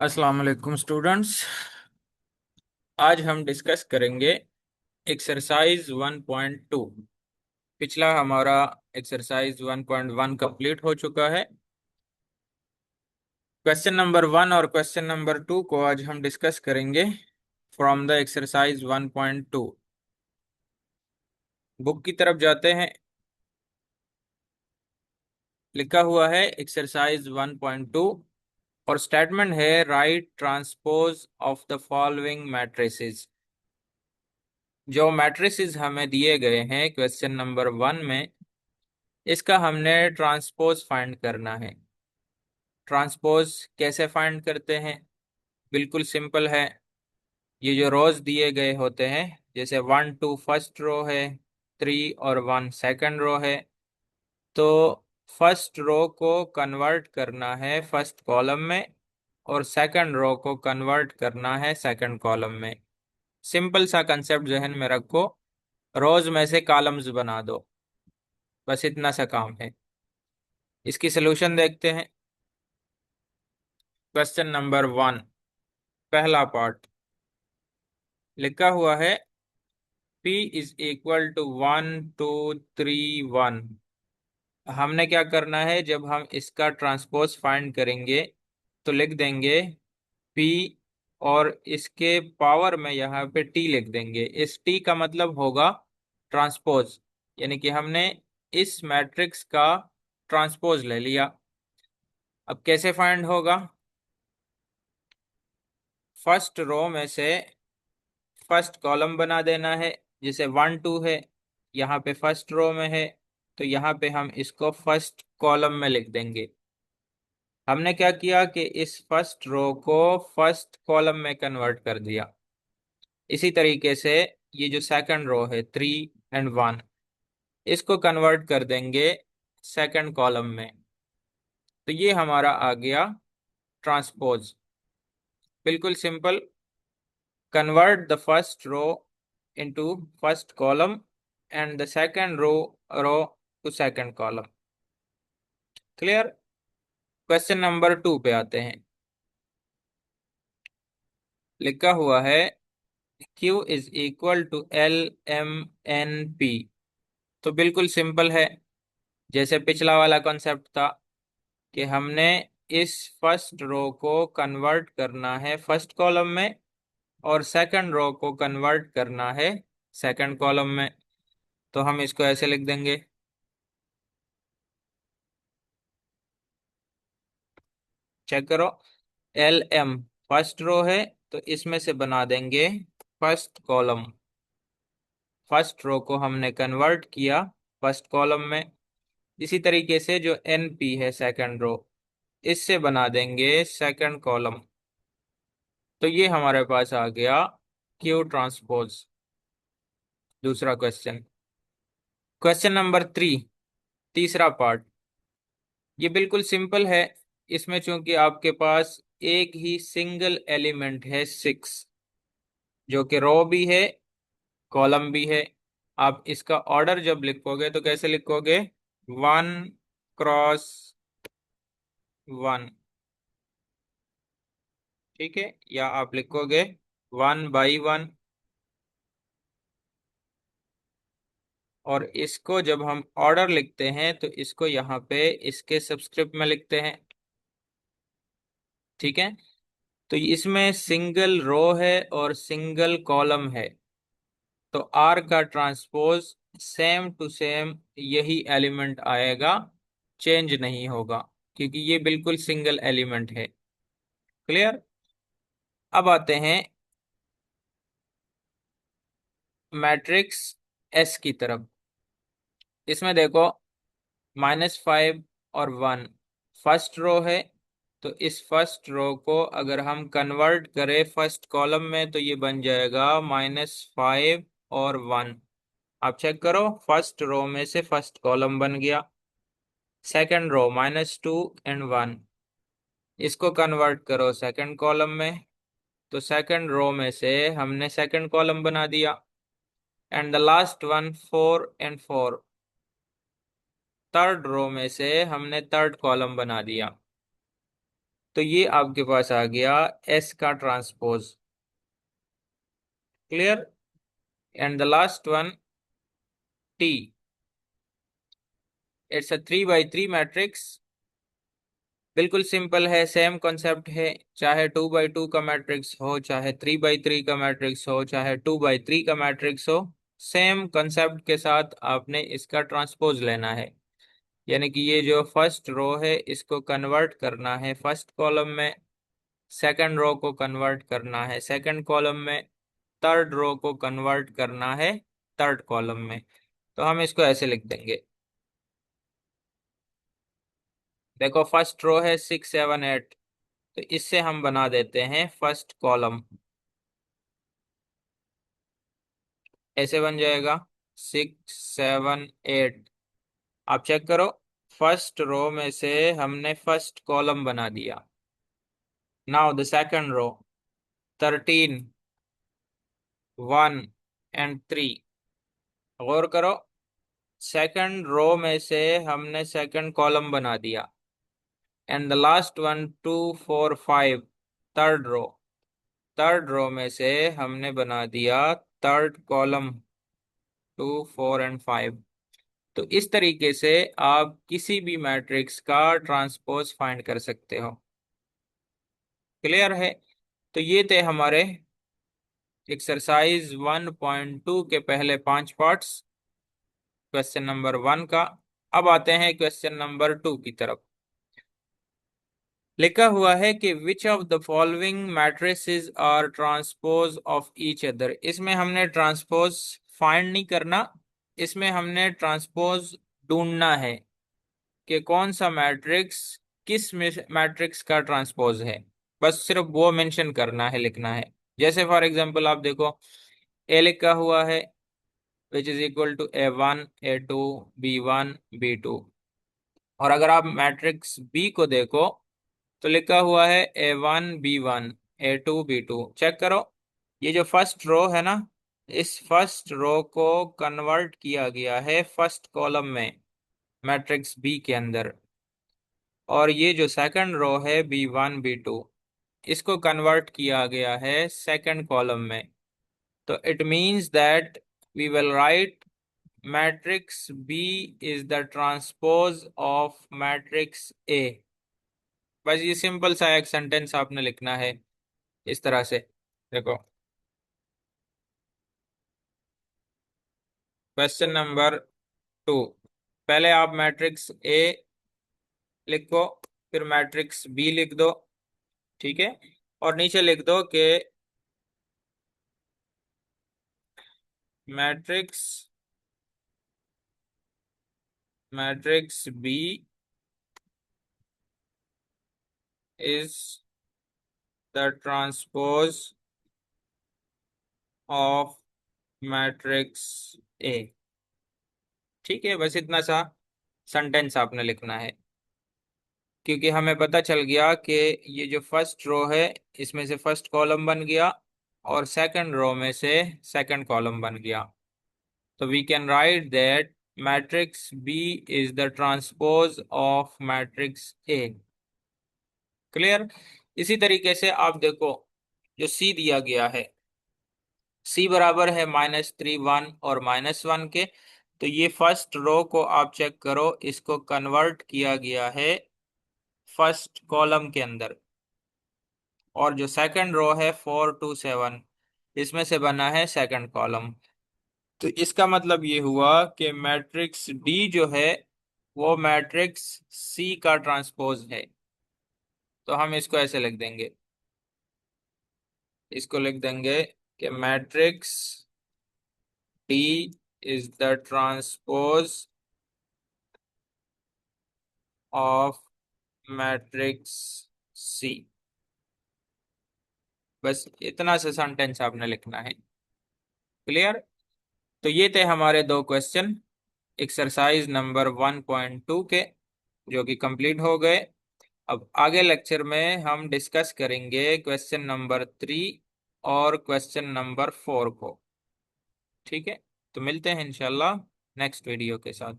अस्सलाम वालेकुम स्टूडेंट्स। आज हम डिस्कस करेंगे एक्सरसाइज 1.2। पिछला हमारा एक्सरसाइज 1.1 कंप्लीट हो चुका है। क्वेश्चन नंबर 1 और क्वेश्चन नंबर 2 को आज हम डिस्कस करेंगे फ्रॉम द एक्सरसाइज 1.2। बुक की तरफ जाते हैं। लिखा हुआ है एक्सरसाइज 1.2 और स्टेटमेंट है right transpose of the following matrices. जो मैट्रिसेस हमें दिए गए हैं क्वेश्चन नंबर 1 में, इसका हमने ट्रांसपोज फाइंड करना है। ट्रांसपोज कैसे फाइंड करते हैं? बिल्कुल सिंपल है। ये जो रोज दिए गए होते हैं, जैसे 1 2 फर्स्ट रो है, 3 और 1 सेकंड रो है, तो फर्स्ट रो को कन्वर्ट करना है फर्स्ट कॉलम में और सेकंड रो को कन्वर्ट करना है सेकंड कॉलम में। सिंपल सा कंसेप्ट जहन में रखो, रोज में से कॉलम्स बना दो, बस इतना सा काम है। इसकी सोल्यूशन देखते हैं। क्वेश्चन नंबर 1, पहला पार्ट लिखा हुआ है P इज इक्वल टू 1 2 3 1। हमने क्या करना है, जब हम इसका ट्रांसपोज फाइंड करेंगे तो लिख देंगे P और इसके पावर में यहाँ पे T लिख देंगे। इस T का मतलब होगा ट्रांसपोज, यानी कि हमने इस मैट्रिक्स का ट्रांसपोज ले लिया। अब कैसे फाइंड होगा? फर्स्ट रो में से फर्स्ट कॉलम बना देना है। जैसे 1 2 है, यहाँ पे फर्स्ट रो में है, तो यहाँ पे हम इसको फर्स्ट कॉलम में लिख देंगे। हमने क्या किया कि इस फर्स्ट रो को फर्स्ट कॉलम में कन्वर्ट कर दिया। इसी तरीके से ये जो सेकंड रो है 3 और 1, इसको कन्वर्ट कर देंगे सेकंड कॉलम में। तो ये हमारा आ गया ट्रांसपोज। बिल्कुल simple. Convert the first row into first column and the second row to second column. Clear? Question number 2 पे आते हैं। लिखा हुआ है Q is equal to L M N P। तो बिल्कुल सिंपल है, जैसे पिछला वाला कॉन्सेप्ट था कि हमने इस फर्स्ट रो को कन्वर्ट करना है फर्स्ट कॉलम में और सेकंड रो को कन्वर्ट करना है सेकंड कॉलम में। तो हम इसको ऐसे लिख देंगे। चेक करो, LM फर्स्ट रो है, तो इसमें से बना देंगे फर्स्ट कॉलम। फर्स्ट रो को हमने कन्वर्ट किया फर्स्ट कॉलम में। इसी तरीके से जो NP है सेकंड रो, इससे बना देंगे सेकंड कॉलम। तो ये हमारे पास आ गया Q ट्रांसपोज। दूसरा क्वेश्चन, क्वेश्चन नंबर 3, तीसरा पार्ट। ये बिल्कुल सिंपल है। इसमें चूंकि आपके पास एक ही सिंगल एलिमेंट है 6, जो कि रो भी है कॉलम भी है। आप इसका ऑर्डर जब लिखोगे तो कैसे लिखोगे? 1 क्रॉस 1, ठीक है, या आप लिखोगे 1 बाई 1। और इसको जब हम ऑर्डर लिखते हैं तो इसको यहाँ पे इसके सबस्क्रिप्ट में लिखते हैं, ठीक है। तो इसमें सिंगल रो है और सिंगल कॉलम है, तो आर का ट्रांसपोज सेम टू सेम यही एलिमेंट आएगा, चेंज नहीं होगा, क्योंकि ये बिल्कुल सिंगल एलिमेंट है। क्लियर? अब आते हैं मैट्रिक्स एस की तरफ। इसमें देखो -5 और 1 फर्स्ट रो है, तो इस फर्स्ट रो को अगर हम कन्वर्ट करें फर्स्ट कॉलम में तो ये बन जाएगा -5 और 1। आप चेक करो, फर्स्ट रो में से फर्स्ट कॉलम बन गया। सेकंड रो -2 और 1, इसको कन्वर्ट करो सेकंड कॉलम में, तो सेकंड रो में से हमने सेकंड कॉलम बना दिया। एंड द लास्ट वन 4 और 4, थर्ड रो में से हमने थर्ड कॉलम बना दिया। तो ये आपके पास आ गया एस का transpose. Clear? And the last one T, it's a 3 by 3 matrix. बिल्कुल सिंपल है, सेम कॉन्सेप्ट है। चाहे 2 by 2 का मैट्रिक्स हो, चाहे 3 by 3 का मैट्रिक्स हो, चाहे 2 by 3 का मैट्रिक्स हो, सेम कॉन्सेप्ट के साथ आपने इसका ट्रांसपोज लेना है। यानी कि ये जो फर्स्ट रो है इसको कन्वर्ट करना है फर्स्ट कॉलम में, सेकंड रो को कन्वर्ट करना है सेकंड कॉलम में, थर्ड रो को कन्वर्ट करना है थर्ड कॉलम में। तो हम इसको ऐसे लिख देंगे। देखो फर्स्ट रो है 6 7 8, तो इससे हम बना देते हैं फर्स्ट कॉलम। ऐसे बन जाएगा 6 7 8। आप चेक करो, फर्स्ट रो में से हमने फर्स्ट कॉलम बना दिया। Now the second row 13 1 and 3। गौर करो, सेकंड रो में से हमने सेकंड कॉलम बना दिया। And the last one 2 4 5, third row में से हमने बना दिया थर्ड कॉलम 2 4 and 5। तो इस तरीके से आप किसी भी मैट्रिक्स का ट्रांसपोज फाइंड कर सकते हो। क्लियर है? तो ये थे हमारे एक्सरसाइज 1.2 के पहले 5 पार्ट्स क्वेश्चन नंबर 1 का। अब आते हैं क्वेश्चन नंबर 2 की तरफ। लिखा हुआ है कि which of the following matrices are transpose of each other. इसमें हमने ट्रांसपोज फाइंड नहीं करना, इसमें हमने ट्रांसपोज ढूंढना है कि कौन सा मैट्रिक्स किस मैट्रिक्स का ट्रांसपोज है। बस सिर्फ वो मेंशन करना है, लिखना है। जैसे फॉर एग्जांपल आप देखो, ए लिखा हुआ है which is equal to A1 A2 B1 B2। और अगर आप मैट्रिक्स बी को देखो तो लिखा हुआ है A1 B1 A2 B2। Check करो, ये जो फर्स्ट रो है ना, इस फर्स्ट रो को कन्वर्ट किया गया है फर्स्ट कॉलम में मैट्रिक्स बी के अंदर, और ये जो सेकंड रो है B1 B2, इसको कन्वर्ट किया गया है सेकंड कॉलम में। तो it means that we will write matrix B is the transpose of matrix A. बस ये सिंपल सा एक सेंटेंस आपने लिखना है इस तरह से। देखो क्वेश्चन नंबर 2, पहले आप मैट्रिक्स ए लिखो, फिर मैट्रिक्स बी लिख दो, ठीक है। और नीचे लिख दो कि matrix matrix B is the transpose of matrix A. ठीक है, बस इतना सा सेंटेंस आपने लिखना है, क्योंकि हमें पता चल गया कि ये जो फर्स्ट रो है इसमें से फर्स्ट कॉलम बन गया और सेकंड रो में से सेकंड कॉलम बन गया। तो we can write that matrix B is the transpose of matrix A. Clear? इसी तरीके से आप देखो, जो सी दिया गया है, सी बराबर है -3 1 और -1 के। तो ये फर्स्ट रो को आप चेक करो, इसको कन्वर्ट किया गया है फर्स्ट कॉलम के अंदर। और जो सेकंड रो है 4 2 7, इसमें से बना है सेकंड कॉलम। तो इसका मतलब ये हुआ कि मैट्रिक्स डी जो है वो मैट्रिक्स सी का ट्रांसपोज है। तो हम इसको ऐसे लिख देंगे, इसको लिख देंगे कि matrix D is the transpose of matrix C. बस इतना सा सेंटेंस आपने लिखना है। क्लियर? तो ये थे हमारे 2 क्वेश्चन एक्सरसाइज नंबर 1.2 के, जो कि कंप्लीट हो गए। अब आगे लेक्चर में हम डिस्कस करेंगे क्वेश्चन नंबर 3 और क्वेश्चन नंबर 4 को। ठीक है, तो मिलते हैं इंशाल्लाह नेक्स्ट वीडियो के साथ।